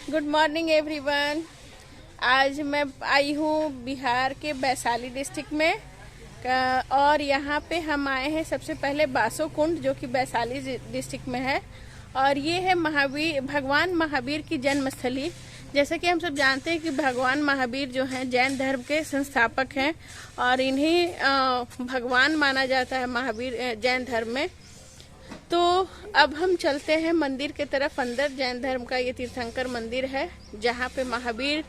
Good morning everyone. आज मैं आई हूँ बिहार के वैशाली डिस्ट्रिक्ट में और यहाँ पे हम आए हैं सबसे पहले बासो कुंड जो कि वैशाली डिस्ट्रिक्ट में है। और ये है भगवान महावीर की जन्मस्थली। जैसे कि हम सब जानते हैं कि भगवान महावीर जो हैं जैन धर्म के संस्थापक हैं और इन्हीं भगवान माना जाता है महावीर जैन धर्म में। तो अब हम चलते हैं मंदिर के तरफ अंदर। जैन धर्म का ये तीर्थंकर मंदिर है जहाँ पे महावीर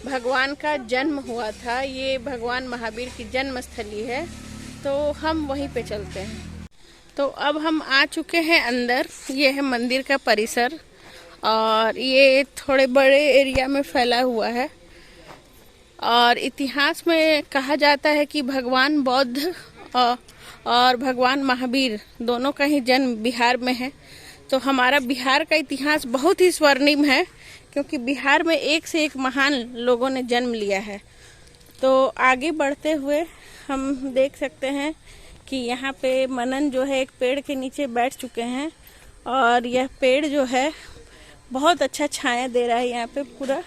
भगवान का जन्म हुआ था। ये भगवान महावीर की जन्म स्थली है, तो हम वहीं पे चलते हैं। तो अब हम आ चुके हैं अंदर। ये है मंदिर का परिसर और ये थोड़े बड़े एरिया में फैला हुआ है। और इतिहास में कहा जाता है कि भगवान बौद्ध और भगवान महावीर दोनों का ही जन्म बिहार में है। तो हमारा बिहार का इतिहास बहुत ही स्वर्णिम है क्योंकि बिहार में एक से एक महान लोगों ने जन्म लिया है। तो आगे बढ़ते हुए हम देख सकते हैं कि यहाँ पे मनन जो है एक पेड़ के नीचे बैठ चुके हैं और यह पेड़ जो है बहुत अच्छा छाया दे रहा है यहाँ पे पूरा।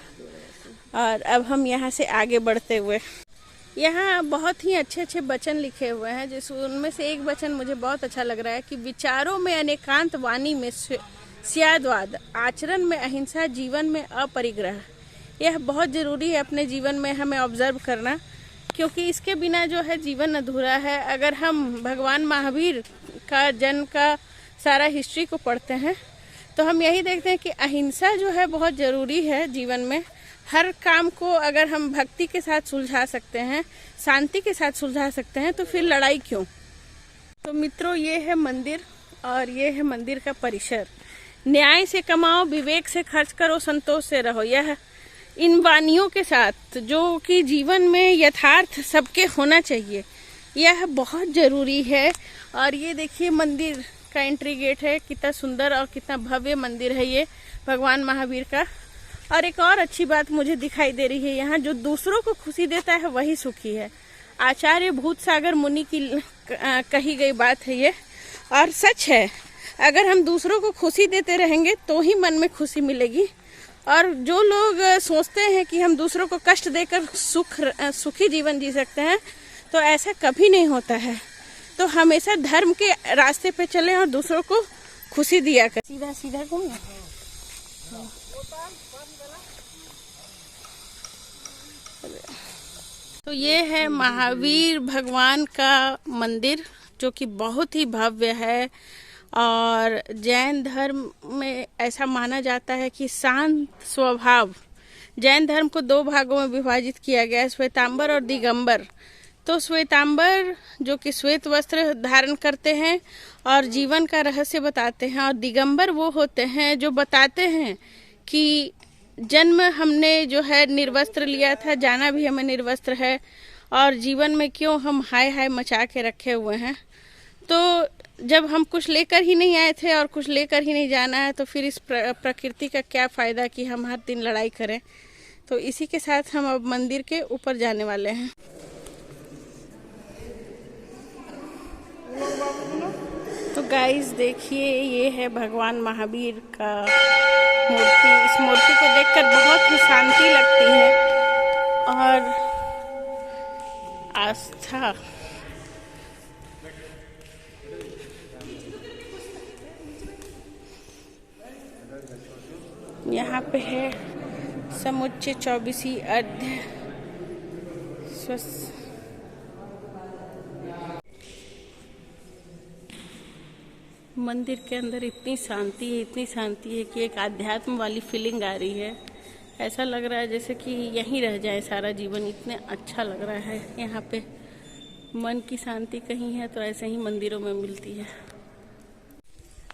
और अब हम यहाँ से आगे बढ़ते हुए यहाँ बहुत ही अच्छे अच्छे वचन लिखे हुए हैं, जिस उनमें से एक वचन मुझे बहुत अच्छा लग रहा है कि विचारों में अनेकांत, वाणी में स्यादवाद, आचरण में अहिंसा, जीवन में अपरिग्रह। यह बहुत ज़रूरी है अपने जीवन में हमें ऑब्जर्व करना, क्योंकि इसके बिना जो है जीवन अधूरा है। अगर हम भगवान महावीर का जन्म का सारा हिस्ट्री को पढ़ते हैं तो हम यही देखते हैं कि अहिंसा जो है बहुत ज़रूरी है जीवन में। हर काम को अगर हम भक्ति के साथ सुलझा सकते हैं, शांति के साथ सुलझा सकते हैं, तो फिर लड़ाई क्यों। तो मित्रों, ये है मंदिर और ये है मंदिर का परिसर। न्याय से कमाओ, विवेक से खर्च करो, संतोष से रहो। यह इन वानियों के साथ जो कि जीवन में यथार्थ सबके होना चाहिए, यह बहुत ज़रूरी है। और ये देखिए मंदिर का एंट्री गेट है, कितना सुंदर और कितना भव्य मंदिर है ये भगवान महावीर का। और एक और अच्छी बात मुझे दिखाई दे रही है, यहाँ जो दूसरों को खुशी देता है वही सुखी है। आचार्य भूतसागर मुनि की कही गई बात है ये, और सच है। अगर हम दूसरों को खुशी देते रहेंगे तो ही मन में खुशी मिलेगी। और जो लोग सोचते हैं कि हम दूसरों को कष्ट देकर सुखी जीवन जी सकते हैं, तो ऐसा कभी नहीं होता है। तो हमेशा धर्म के रास्ते पे चलें और दूसरों को खुशी दिया करें। सीधा सीधा घूम। तो ये है महावीर भगवान का मंदिर जो कि बहुत ही भव्य है। और जैन धर्म में ऐसा माना जाता है कि शांत स्वभाव, जैन धर्म को दो भागों में विभाजित किया गया है, श्वेतांबर और दिगंबर। तो श्वेतांबर जो कि श्वेत वस्त्र धारण करते हैं और जीवन का रहस्य बताते हैं, और दिगंबर वो होते हैं जो बताते हैं कि जन्म हमने जो है निर्वस्त्र लिया था, जाना भी हमें निर्वस्त्र है, और जीवन में क्यों हम हाय हाय मचा के रखे हुए हैं। तो जब हम कुछ लेकर ही नहीं आए थे और कुछ लेकर ही नहीं जाना है, तो फिर इस प्रकृति का क्या फ़ायदा कि हम हर दिन लड़ाई करें। तो इसी के साथ हम अब मंदिर के ऊपर जाने वाले हैं। तो गाइस देखिए, ये है भगवान महावीर का मूर्ति। इस मूर्ति को देखकर बहुत ही शांति लगती है और आस्था। यहाँ पे है समुच्चय 24 अध्याय। मंदिर के अंदर इतनी शांति है, इतनी शांति है कि एक आध्यात्म वाली फीलिंग आ रही है। ऐसा लग रहा है जैसे कि यहीं रह जाए सारा जीवन, इतने अच्छा लग रहा है यहाँ पे। मन की शांति कहीं है तो ऐसे ही मंदिरों में मिलती है।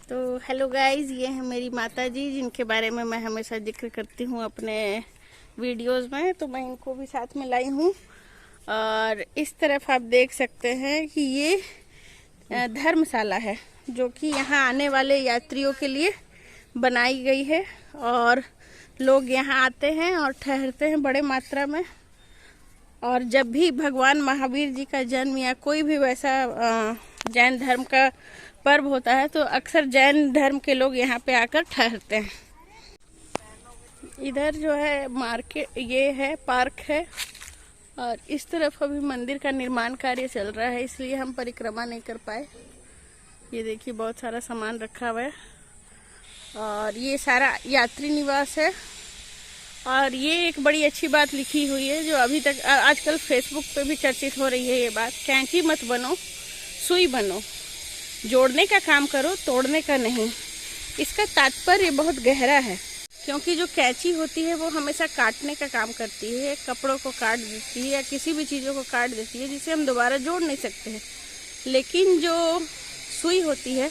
तो हेलो गाइस, ये है मेरी माता जी जिनके बारे में मैं हमेशा जिक्र करती हूँ अपने वीडियोस में, तो मैं इनको भी साथ में लाई हूँ। और इस तरफ आप देख सकते हैं कि ये धर्मशाला है जो कि यहाँ आने वाले यात्रियों के लिए बनाई गई है, और लोग यहाँ आते हैं और ठहरते हैं बड़े मात्रा में। और जब भी भगवान महावीर जी का जन्म या कोई भी वैसा जैन धर्म का पर्व होता है तो अक्सर जैन धर्म के लोग यहाँ पे आकर ठहरते हैं। इधर जो है मार्केट, ये है पार्क है, और इस तरफ अभी मंदिर का निर्माण कार्य चल रहा है, इसलिए हम परिक्रमा नहीं कर पाए। ये देखिए बहुत सारा सामान रखा हुआ है, और ये सारा यात्री निवास है। और ये एक बड़ी अच्छी बात लिखी हुई है जो अभी तक आजकल फेसबुक पे भी चर्चित हो रही है, ये बात, कैंची मत बनो सुई बनो, जोड़ने का काम करो तोड़ने का नहीं। इसका तात्पर्य बहुत गहरा है, क्योंकि जो कैंची होती है वो हमेशा काटने का काम करती है, कपड़ों को काट देती है या किसी भी चीज़ों को काट देती है जिसे हम दोबारा जोड़ नहीं सकते हैं। लेकिन जो सुई होती है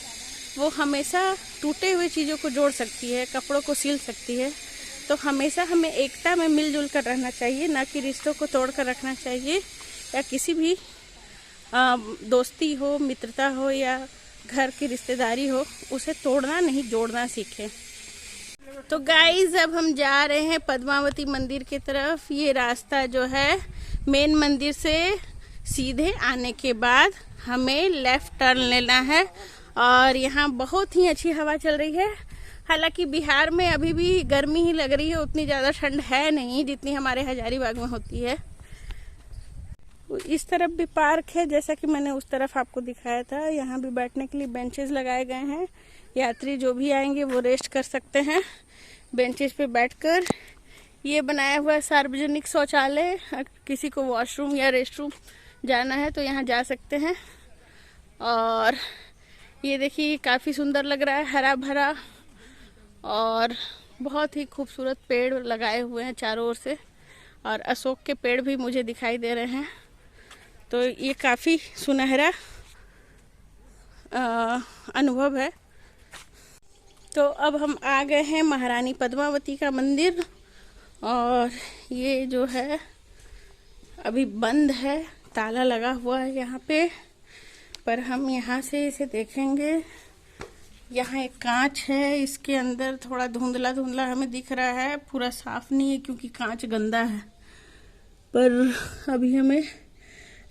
वो हमेशा टूटे हुए चीज़ों को जोड़ सकती है, कपड़ों को सिल सकती है। तो हमेशा हमें एकता में मिलजुल कर रहना चाहिए, ना कि रिश्तों को तोड़ कर रखना चाहिए, या किसी भी दोस्ती हो, मित्रता हो या घर की रिश्तेदारी हो, उसे तोड़ना नहीं जोड़ना सीखें। तो गाइज अब हम जा रहे हैं पद्मावती मंदिर की तरफ। ये रास्ता जो है मेन मंदिर से सीधे आने के बाद हमें लेफ्ट टर्न लेना है, और यहाँ बहुत ही अच्छी हवा चल रही है। हालांकि बिहार में अभी भी गर्मी ही लग रही है, उतनी ज़्यादा ठंड है नहीं जितनी हमारे हजारीबाग में होती है। इस तरफ भी पार्क है, जैसा कि मैंने उस तरफ आपको दिखाया था। यहाँ भी बैठने के लिए बेंचेस लगाए गए हैं, यात्री जो भी आएंगे वो रेस्ट कर सकते हैं बेंचेस पे बैठकर। ये बनाया हुआ है सार्वजनिक शौचालय, किसी को वॉशरूम या रेस्टरूम जाना है तो यहाँ जा सकते हैं। और ये देखिए काफ़ी सुंदर लग रहा है, हरा भरा, और बहुत ही खूबसूरत पेड़ लगाए हुए हैं चारों ओर से, और अशोक के पेड़ भी मुझे दिखाई दे रहे हैं। तो ये काफ़ी सुनहरा अनुभव है। तो अब हम आ गए हैं महारानी पद्मावती का मंदिर, और ये जो है अभी बंद है, ताला लगा हुआ है यहाँ पे, पर हम यहाँ से इसे देखेंगे। यहाँ एक कांच है, इसके अंदर थोड़ा धुंधला धुंधला हमें दिख रहा है, पूरा साफ नहीं है क्योंकि कांच गंदा है, पर अभी हमें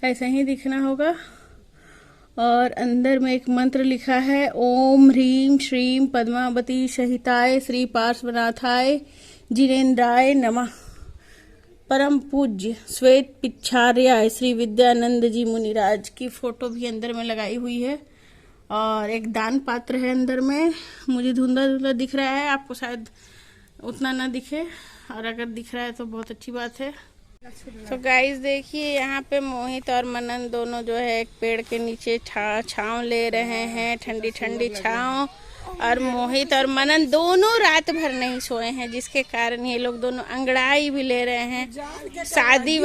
ऐसा ही दिखना होगा। और अंदर में एक मंत्र लिखा है, ओम ह्रीम श्रीम पद्मावती सहिताय श्री पार्श्वनाथाय जिनेन्द्राय नमः। परम पूज्य श्वेत पिच्छार्याय श्री विद्यानंद जी मुनिराज की फोटो भी अंदर में लगाई हुई है, और एक दान पात्र है अंदर में। मुझे धुंधला धुंधला दिख रहा है, आपको शायद उतना ना दिखे, और अगर दिख रहा है तो बहुत अच्छी बात है। तो गाइस देखिए यहाँ पे मोहित और मनन दोनों जो है एक पेड़ के नीचे छांव ले रहे हैं, ठंडी ठंडी छांव। और मोहित और मनन दोनों रात भर नहीं सोए हैं, जिसके कारण ये लोग दोनों अंगड़ाई भी ले रहे हैं। शादी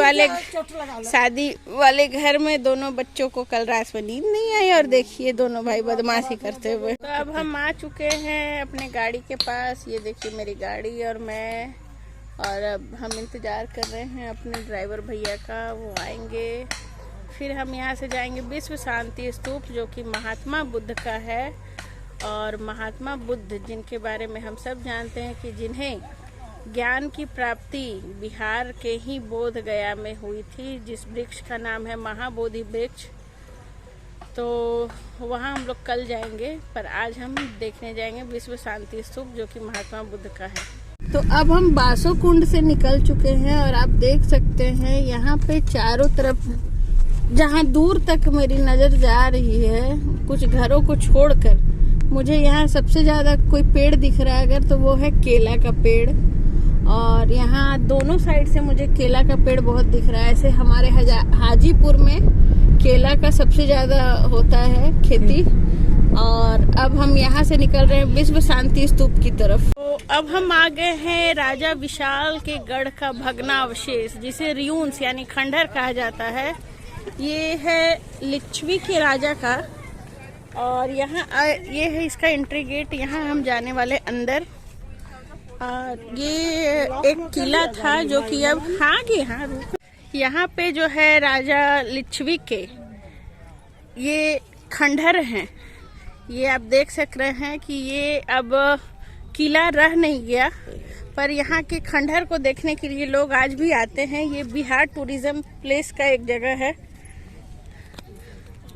वाले घर में दोनों बच्चों को कल रात में नींद नहीं आई, और देखिए दोनों भाई बदमाशी करते हुए। तो अब हम आ चुके हैं अपने गाड़ी के पास। ये देखिए मेरी गाड़ी और मैं, और अब हम इंतज़ार कर रहे हैं अपने ड्राइवर भैया का, वो आएंगे। फिर हम यहाँ से जाएंगे विश्व शांति स्तूप, जो कि महात्मा बुद्ध का है। और महात्मा बुद्ध जिनके बारे में हम सब जानते हैं कि जिन्हें ज्ञान की प्राप्ति बिहार के ही बोध गया में हुई थी, जिस वृक्ष का नाम है महाबोधि वृक्ष। तो वहाँ हम लोग कल जाएंगे, पर आज हम देखने जाएंगे विश्व शांति स्तूप, जो कि महात्मा बुद्ध का है। तो अब हम बासो कुंड से निकल चुके हैं, और आप देख सकते हैं यहाँ पे चारों तरफ, जहाँ दूर तक मेरी नज़र जा रही है, कुछ घरों को छोड़कर मुझे यहाँ सबसे ज़्यादा कोई पेड़ दिख रहा है अगर, तो वो है केला का पेड़। और यहाँ दोनों साइड से मुझे केला का पेड़ बहुत दिख रहा है। ऐसे हमारे हाजीपुर में केला का सबसे ज़्यादा होता है खेती। और अब हम यहाँ से निकल रहे हैं विश्व शांति स्तूप की तरफ। तो अब हम आ गए हैं राजा विशाल के गढ़ का भग्नावशेष, जिसे रियून्स यानी खंडहर कहा जाता है। ये है लिच्छवी के राजा का, और यहाँ ये है इसका एंट्री गेट। यहाँ हम जाने वाले अंदर। ये एक किला था जो कि अब यहाँ पे जो है राजा लिच्छवी के ये खंडहर हैं। ये आप देख सक रहे हैं कि ये अब किला रह नहीं गया, पर यहाँ के खंडहर को देखने के लिए लोग आज भी आते हैं। ये बिहार टूरिज्म प्लेस का एक जगह है।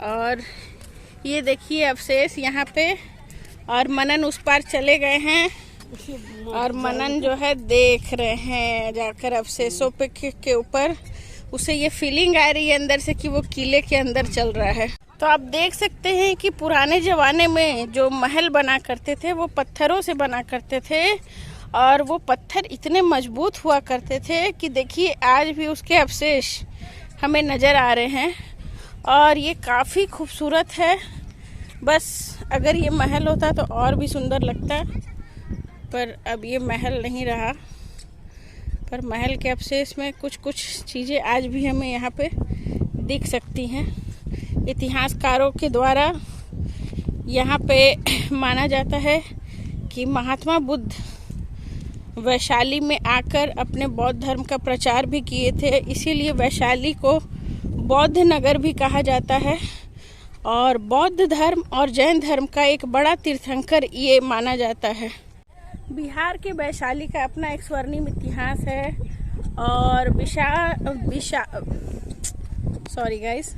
और ये देखिए अवशेष यहाँ पे, और मनन उस पार चले गए हैं और मनन जो है देख रहे हैं जाकर अवशेषों पे के ऊपर। उसे ये फीलिंग आ रही है अंदर से कि वो किले के अंदर चल रहा है। तो आप देख सकते हैं कि पुराने जमाने में जो महल बना करते थे वो पत्थरों से बना करते थे, और वो पत्थर इतने मजबूत हुआ करते थे कि देखिए आज भी उसके अवशेष हमें नज़र आ रहे हैं। और ये काफ़ी खूबसूरत है। बस अगर ये महल होता तो और भी सुंदर लगता, पर अब ये महल नहीं रहा। पर महल के अवशेष में कुछ कुछ चीज़ें आज भी हमें यहाँ पे दिख सकती हैं। इतिहासकारों के द्वारा यहाँ पे माना जाता है कि महात्मा बुद्ध वैशाली में आकर अपने बौद्ध धर्म का प्रचार भी किए थे, इसीलिए वैशाली को बौद्ध नगर भी कहा जाता है। और बौद्ध धर्म और जैन धर्म का एक बड़ा तीर्थंकर ये माना जाता है। बिहार के वैशाली का अपना एक स्वर्णिम इतिहास है। और सॉरी गाइस।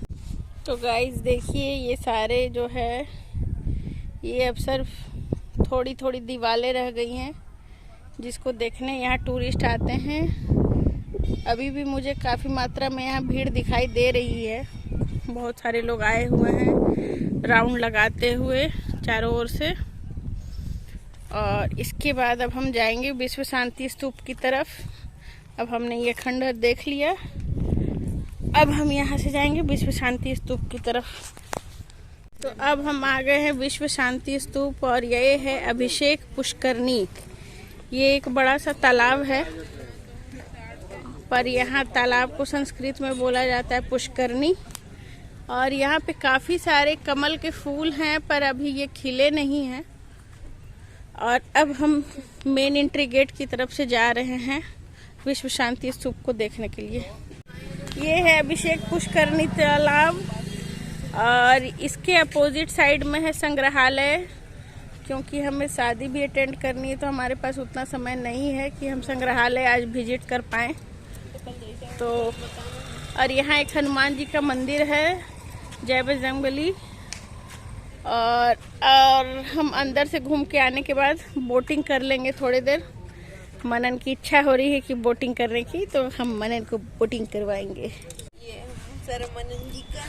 तो गाइस देखिए ये सारे जो है ये अब सिर्फ थोड़ी थोड़ी दीवारें रह गई हैं जिसको देखने यहाँ टूरिस्ट आते हैं। अभी भी मुझे काफ़ी मात्रा में यहाँ भीड़ दिखाई दे रही है। बहुत सारे लोग आए हुए हैं राउंड लगाते हुए चारों ओर से। और इसके बाद अब हम जाएंगे विश्व शांति स्तूप की तरफ। अब हमने ये खंडहर देख लिया, अब हम यहाँ से जाएंगे विश्व शांति स्तूप की तरफ। तो अब हम आ गए हैं विश्व शांति स्तूप, और ये है अभिषेक पुष्करनी। ये एक बड़ा सा तालाब है, पर यहाँ तालाब को संस्कृत में बोला जाता है पुष्करनी। और यहाँ पे काफ़ी सारे कमल के फूल हैं, पर अभी ये खिले नहीं हैं। और अब हम मेन एंट्री गेट की तरफ से जा रहे हैं विश्व शांति स्तूप को देखने के लिए। ये है अभिषेक पुष्करनी तालाब, और इसके अपोजिट साइड में है संग्रहालय। क्योंकि हमें शादी भी अटेंड करनी है तो हमारे पास उतना समय नहीं है कि हम संग्रहालय आज विजिट कर पाएँ। तो और यहाँ एक हनुमान जी का मंदिर है, जय बजरंगबली। और हम अंदर से घूम के आने के बाद बोटिंग कर लेंगे थोड़ी देर। मनन की इच्छा हो रही है कि बोटिंग करने की, तो हम मनन को बोटिंग करवाएंगे। ये सर मनन जी का,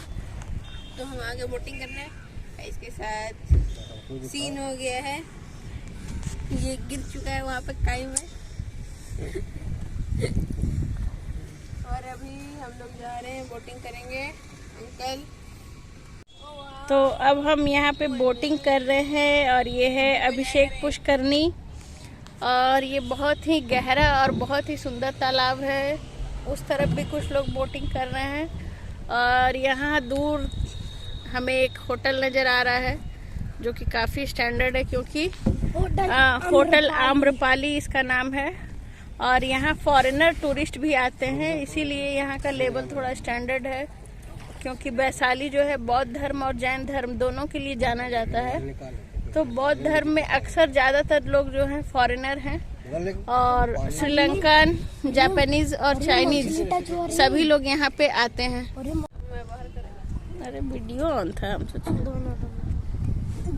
तो हम आगे बोटिंग करने। इसके साथ सीन हो गया है, ये गिर चुका है वहाँ पे काई में। और अभी हम लोग जा रहे हैं बोटिंग करेंगे अंकल। तो अब हम यहाँ पे बोटिंग कर रहे हैं, और ये है अभिषेक पुष्करनी। और ये बहुत ही गहरा और बहुत ही सुंदर तालाब है। उस तरफ भी कुछ लोग बोटिंग कर रहे हैं। और यहाँ दूर हमें एक होटल नज़र आ रहा है जो कि काफ़ी स्टैंडर्ड है, क्योंकि होटल आम्रपाली इसका नाम है। और यहाँ फॉरेनर टूरिस्ट भी आते हैं, इसीलिए यहाँ का लेवल थोड़ा स्टैंडर्ड है। क्योंकि वैशाली जो है बौद्ध धर्म और जैन धर्म दोनों के लिए जाना जाता है। तो बौद्ध धर्म में अक्सर ज़्यादातर लोग जो हैं फॉरेनर हैं, और श्रीलंकन, जापानीज और चाइनीज सभी लोग यहाँ पे आते हैं। अरे वीडियो ऑन था, हम सोचे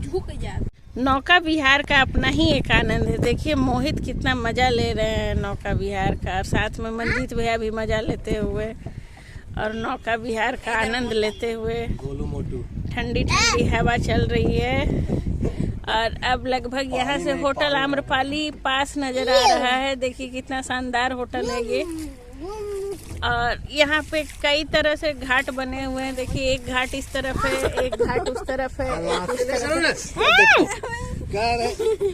झुक जा। नौका विहार का अपना ही एक आनंद है। देखिए मोहित कितना मजा ले रहे हैं नौका विहार का, और साथ में मंजीत भैया भी मजा लेते हुए और नौका विहार का आनंद लेते हुए। ठंडी ठंडी हवा चल रही है। और अब लगभग यहाँ से होटल आम्रपाली पास नजर आ रहा है। देखिए कितना शानदार होटल है ये। और यहाँ पे कई तरह से घाट बने हुए हैं। देखिए एक घाट इस तरफ है, एक घाट उस तरफ है, एक उस तरफ है।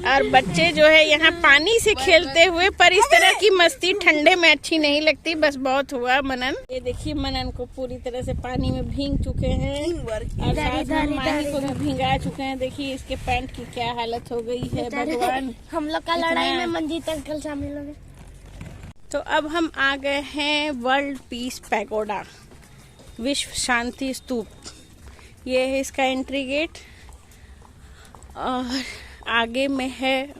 और बच्चे जो है यहाँ पानी से खेलते हुए, पर इस तरह की मस्ती ठंडे में अच्छी नहीं लगती। बस बहुत हुआ मनन। ये देखिए मनन को पूरी तरह से पानी में भीग चुके हैं, और साथ में माही को भी भिंगा चुके हैं। देखिए इसके पैंट की क्या हालत हो गई है भगवान। हम लोग का लड़ाई में मंजीत अंकल शामिल हो गए। तो अब हम आ गए हैं वर्ल्ड पीस पैगोडा, विश्व शांति स्तूप। ये है इसका एंट्री गेट, और आगे में है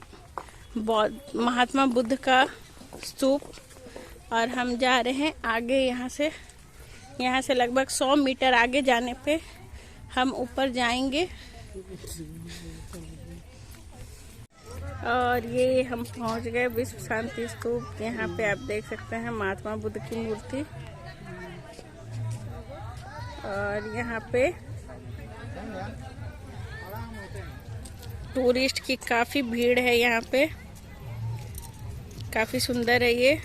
महात्मा बुद्ध का स्तूप। और हम जा रहे हैं आगे। यहाँ से लगभग 100 मीटर आगे जाने पे हम ऊपर जाएंगे। और ये हम पहुंच गए विश्व शांति स्तूप। यहाँ पे आप देख सकते हैं महात्मा बुद्ध की मूर्ति। और यहाँ पे टूरिस्ट की काफ़ी भीड़ है। यहाँ पे काफ़ी सुंदर है ये।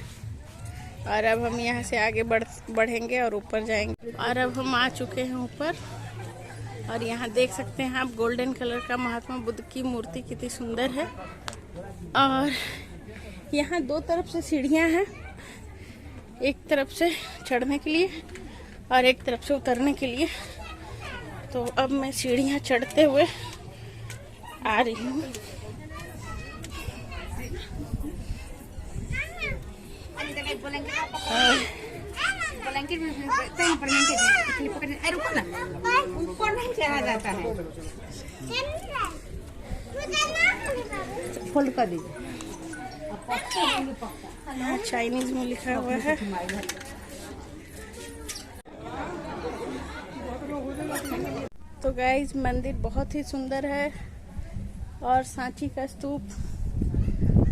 और अब हम यहाँ से आगे बढ़ेंगे और ऊपर जाएंगे। और अब हम आ चुके हैं ऊपर। और यहाँ देख सकते हैं आप गोल्डन कलर का महात्मा बुद्ध की मूर्ति कितनी सुंदर है। और यहाँ दो तरफ से सीढ़ियाँ हैं, एक तरफ से चढ़ने के लिए और एक तरफ से उतरने के लिए। तो अब मैं सीढ़ियाँ चढ़ते हुए आ रही हूँ। ऊपर नहीं चढ़ा जाता है। फोल्ड कर दीजिए। चाइनीज में लिखा हुआ है। तो गाइज मंदिर बहुत ही सुंदर है। और सांची का स्तूप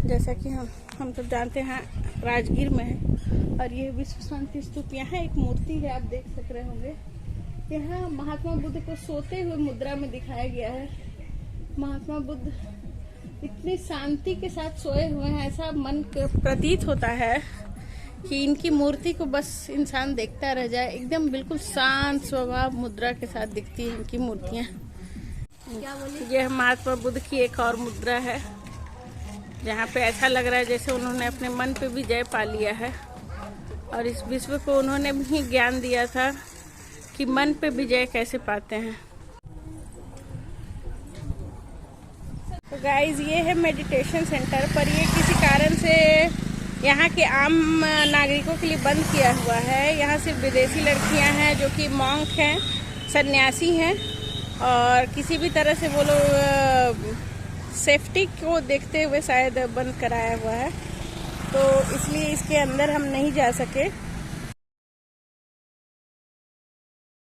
जैसा कि हम सब जानते हैं राजगीर में है। और ये विश्व शांति स्तूप, यहाँ एक मूर्ति है, आप देख सक रहे होंगे। यहाँ महात्मा बुद्ध को सोते हुए मुद्रा में दिखाया गया है। महात्मा बुद्ध इतनी शांति के साथ सोए हुए हैं, ऐसा मन को प्रतीत होता है कि इनकी मूर्ति को बस इंसान देखता रह जाए। एकदम बिल्कुल शांत स्वभाव मुद्रा के साथ दिखती है इनकी मूर्तियाँ। यह महात्मा बुद्ध की एक और मुद्रा है, जहाँ पे ऐसा लग रहा है जैसे उन्होंने अपने मन पे भी जय पा लिया है। और इस विश्व को उन्होंने भी ज्ञान दिया था कि मन पे विजय कैसे पाते हैं। तो गाइज ये है मेडिटेशन सेंटर, पर ये किसी कारण से यहाँ के आम नागरिकों के लिए बंद किया हुआ है। यहाँ सिर्फ विदेशी लड़कियाँ हैं जो कि मॉन्क हैं, सन्यासी हैं। और किसी भी तरह से वो लोग सेफ्टी को देखते हुए शायद बंद कराया हुआ है, तो इसलिए इसके अंदर हम नहीं जा सके।